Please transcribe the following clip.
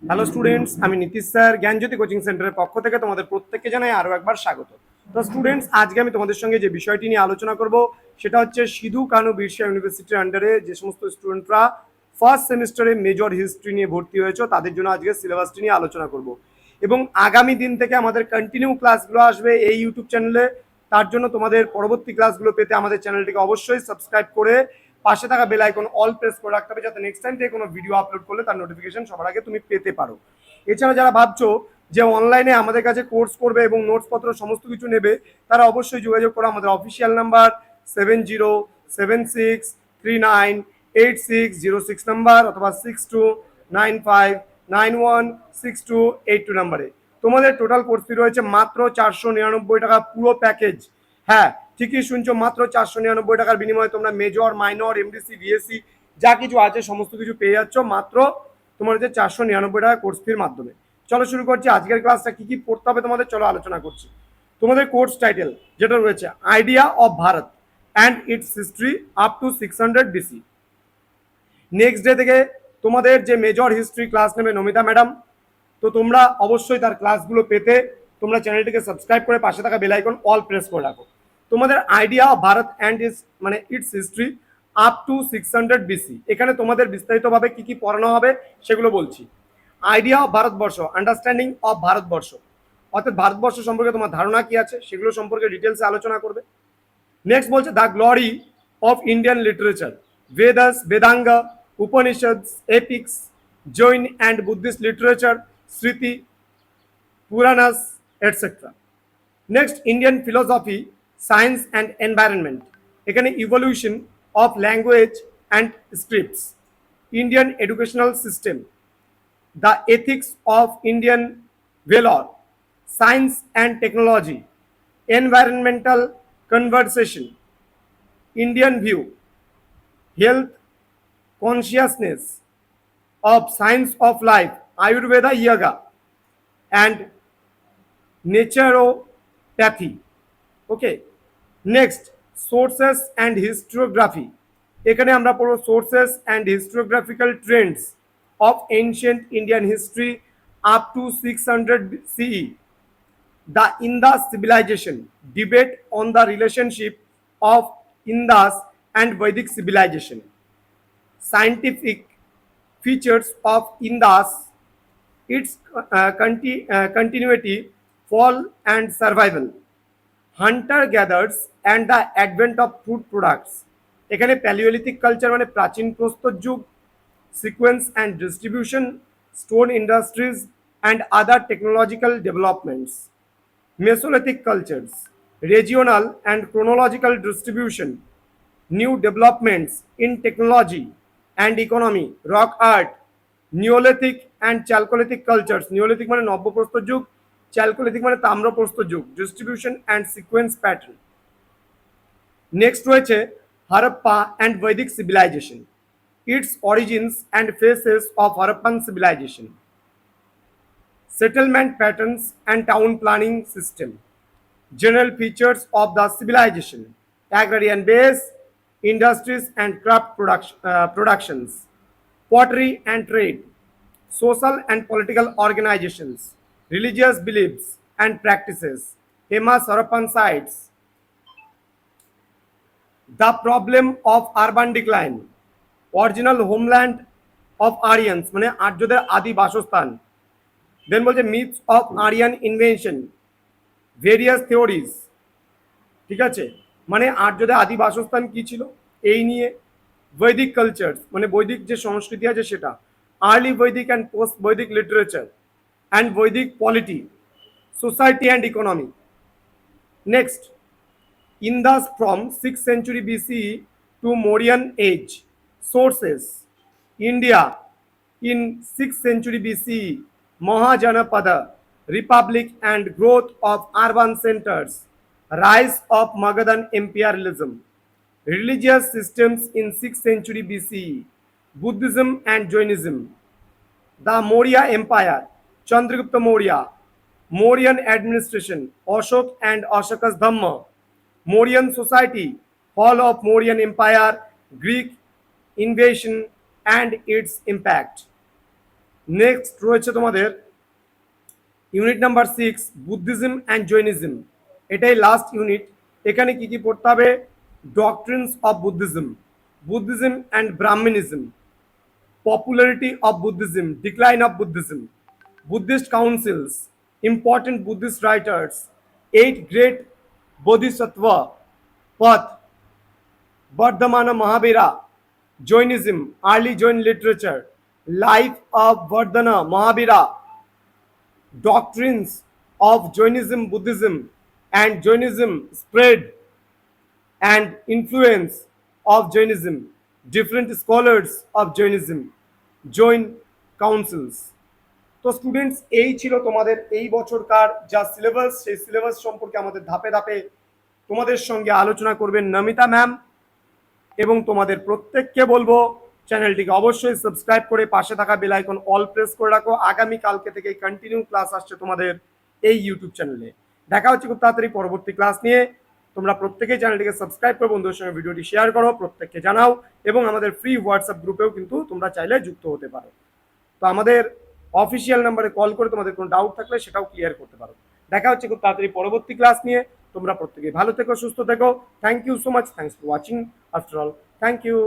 Hello students, আমি Nitish sir জ্ঞানজ্যোতি coaching সেন্টারের পক্ষ থেকে তোমাদের প্রত্যেককে জানাই আরও একবার স্বাগত। তো স্টুডেন্টস, আজকে আমি তোমাদের সঙ্গে যে বিষয়টি নিয়ে আলোচনা করব সেটা হচ্ছে সিধু কানু বিরসা ইউনিভার্সিটির আন্ডারে যে সমস্ত স্টুডেন্টরা ফার্স্ট সেমিস্টারে মেজর হিস্ট্রি নিয়ে ভর্তি হয়েছে তাদের জন্য আজকে সিলেবাসটি নিয়ে আলোচনা করব। এবং আগামী দিন থেকে আমাদের কন্টিনিউ ক্লাসগুলো আসবে এই ইউটিউব চ্যানেলে। তার জন্য তোমাদের পরবর্তী ক্লাসগুলো পেতে আমাদের চ্যানেলটিকে অবশ্যই সাবস্ক্রাইব করে পাশে থাকা বেল আইকন অল প্রেস করে রাখতে হবে, যাতে নেক্সট টাইম থেকে কোনো ভিডিও আপলোড করলে তার নোটিফিকেশন সবার আগে তুমি পেতে পারো। এছাড়া যারা ভাবছো যে অনলাইনে আমাদের কাছে কোর্স করবে এবং নোটসপত্র সমস্ত কিছু নেবে, তারা অবশ্যই যোগাযোগ করো আমাদের অফিসিয়াল নাম্বার 7076398606 নাম্বার অথবা 6295916282 নাম্বারে। তোমাদের টোটাল কোর্স ফি রয়েছে মাত্র 499 টাকা, পুরো প্যাকেজ। হ্যাঁ, ঠিকই শুনছো, মাত্র 499 টাকার বিনিময়ে তোমরা মেজর, মাইনর, এমডিসি, বিএসসি যা কিছু আছে সমস্ত কিছু পেয়ে যাচ্ছ মাত্র তোমার হচ্ছে 499 টাকা কোর্স ফির মাধ্যমে। চলো শুরু করছি আজকের ক্লাসটা। কি কি পড়তে হবে তোমাদের, চলো আলোচনা করছি। তোমাদের কোর্স টাইটেল যেটা রয়েছে idea of Bharat and it's history up to 600 BC। Next day থেকে তোমাদের যে মেজর হিস্ট্রি ক্লাস নেবে নমিতা ম্যাডাম, তো তোমরা অবশ্যই তার ক্লাসগুলো পেতে তোমরা চ্যানেলটিকে সাবস্ক্রাইব করে পাশে থাকা বেল আইকন অল প্রেস করে রাখো। তোমাদের idea of Bharat and it's history up to 600 BC, এখানে তোমাদের বিস্তারিতভাবে কি কি পড়ানো হবে সেগুলো বলছি। Idea of Bharatvarsha, understanding of Bharatvarsha, অর্থাৎ ভারতবর্ষ সম্পর্কে তোমার ধারণা কি আছে সেগুলো সম্পর্কে ডিটেলসে আলোচনা করবে। নেক্সট বলছে the glory of Indian literature, Vedas, Vedanga, Upanishads, epics, Jain and Buddhist literature, Smriti, Puranas, etcetera. Next Indian philosophy, science and environment, এখানে evolution of language and scripts, Indian educational system, the ethics of Indian valor, science and technology, environmental conversation, Indian view, health consciousness of science of life, Ayurveda yoga, and naturopathy. Okay. Next sources and histography, এখানে আমরা পড়ব sources and histographical trends of ancient Indian history up to 600 CE, the Indus civilisation, debate on the relationship of Indus and Vedic civilisation, scientific features of Indus, its continuity, fall and survival, hunter gatherers and the advent of food products, এখানে palaeolithic culture মানে প্রাচীন প্রস্তর যুগ, sequence and distribution, stone industries and other technological developments, mesolithic cultures, regional and chronological distribution, new developments in technology and economy, rock art, neolithic and chalcolithic cultures, neolithic মানে নব্যপ্রস্তর যুগ, chalcolithic মানে তাম্রপ্রস্তর যুগ, distribution and sequence pattern. Next রয়েছে Harappa and Vedic civilization, its origins and phases of Harappan civilization, settlement patterns and town planning system, general features of the civilization, agrarian base, industries and craft productions, pottery and trade, social and political organizations, religious beliefs and practices, famous Harappan sites, the problem of urban decline, original homeland of Aryans মানে আর্যদের আদি বাসস্থান। Then বলছে myths of Aryan invention, various theories, ঠিক আছে, মানে আর্যদের আদি বাসস্থান কি ছিল এই নিয়ে। বৈদিক কালচার্স মানে বৈদিক যে সংস্কৃতি আছে সেটা, আর্লি বৈদিক অ্যান্ড পোস্ট বৈদিক লিটারেচার অ্যান্ড বৈদিক polity, society and economy. Next Indus from 6th century BCE to Mauryan age. Sources: India in 6th century BCE, Mahajanapada, Republic and growth of urban centers, rise of Magadhan imperialism, religious systems in 6th century BCE, Buddhism and Jainism, the Maurya Empire, Chandragupta Maurya, Mauryan administration, Ashok and Ashoka's Dhamma, Mauryan society, fall of Mauryan empire, Greek invasion and its impact. Next রয়েছে তোমাদের unit number 6 Buddhism and Jainism. এটাই last unit. এখানে কি কি পড়তে হবে? Doctrines of Buddhism, Buddhism and Brahmanism, popularity of Buddhism, decline of Buddhism, Buddhist councils, important Buddhist writers, 8 great Bodhisattva path, Vardhamana Mahavira, Jainism, early Jain literature, life of Vardhana Mahavira, doctrines of Jainism, Buddhism, and Jainism spread and influence of Jainism, different scholars of Jainism, Jain councils. তো students এই ছিল তোমাদের এই বছরকার যা syllabus, সেই syllabus সম্পর্কে আমাদের ধাপে ধাপে তোমাদের সঙ্গে আলোচনা করবেন নমিতা ম্যাম। এবং তোমাদের প্রত্যেককে বলবো চ্যানেলটিকে অবশ্যই সাবস্ক্রাইব করে পাশে থাকা বেল আইকন অল প্রেস করে রাখো। আগামী কালকে থেকে কন্টিনিউ ক্লাস আসছে তোমাদের এই ইউটিউব চ্যানেলে। দেখা হচ্ছে খুব তাড়াতাড়ি পরবর্তী ক্লাস নিয়ে। তোমরা প্রত্যেকেই চ্যানেলটিকে সাবস্ক্রাইব করো, বন্ধুদের সঙ্গে ভিডিওটি শেয়ার করো, প্রত্যেককে জানাও, এবং আমাদের ফ্রি হোয়াটসঅ্যাপ গ্রুপেও কিন্তু তোমরা চাইলে যুক্ত হতে পারো। তো আমাদের অফিসিয়াল নাম্বারে কল করে তোমাদের কোনো ডাউট থাকলে সেটাও ক্লিয়ার করতে পারো। দেখা হচ্ছে খুব তাড়াতাড়ি পরবর্তী ক্লাস নিয়ে। তোমরা প্রত্যেকে ভালো থেকো, সুস্থ থেকো। Thank you so much, thanks for watching after all, thank you.